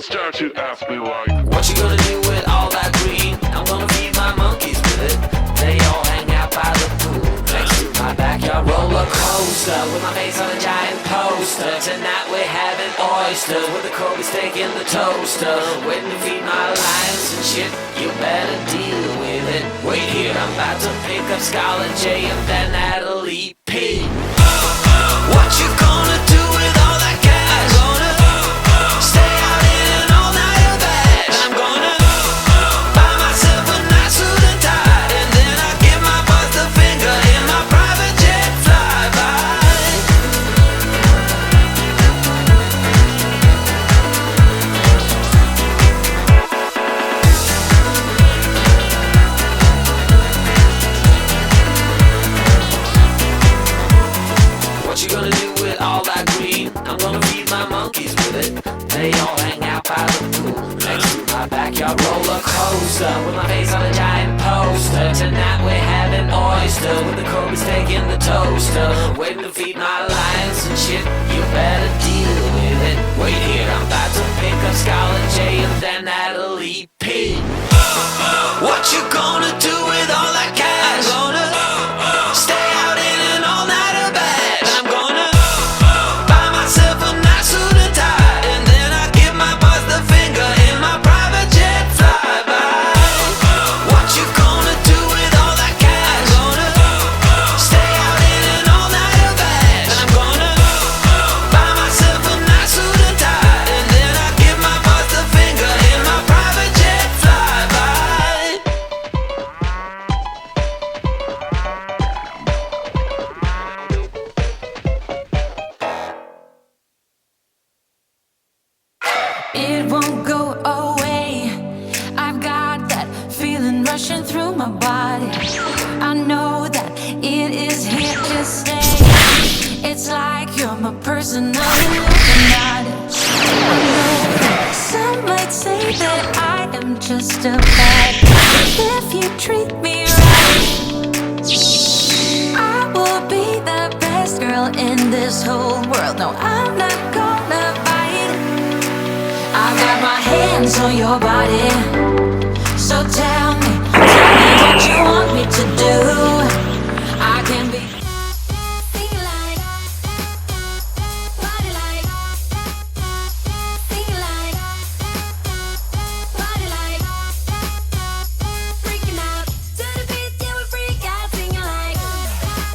Start to ask me like, what you gonna do with all that green? I'm gonna feed my monkeys with it. They all hang out by the pool next to my backyard roller coaster with my face on a giant poster. Tonight we're having oysters with the Kobe steak in the toaster. Waiting to feed my lions and shit. You better deal with it. Wait here, I'm about to pick up Scarlet J and then Natalie P. What you gonna do with all that cash? Gonna stay out in an all-nighter bed. I'm gonna buy myself a nice suit and tie, and then I give my boss the finger in my private jet flyby. What you gonna do with all that green? I'm gonna feed my monkeys with it. They all hang out by the pool next to my backyard roller coaster with my face on a giant poster. Tonight we're having oyster with the Kobe steak in the toaster. Waiting to feed my lions and shit. You better deal with it. Wait here, I'm about to pick up Scarlet J and then Natalie P. What you gonna do with all that cash? I'm gonna stay out in an all-nighter bed. I'm gonna buy myself a nice suit and tie, and then I give my boss the finger in my private jet flyby. What you gonna do with all that cash? I'm gonna stay out in an all-nighter bed. I'm gonna buy myself a nice suit and tie, and then I give my boss the finger in my private jet flyby. It won't go away. I've got that feeling rushing through my body. I know that it is here to stay. It's like you're my personal Illuminati. I know that some might say that I am just a bad guy. If you treat me right, I will be the best girl in this whole world. No, I'm not gonna bite. I got my hands on your body, so tell me what you want me to do.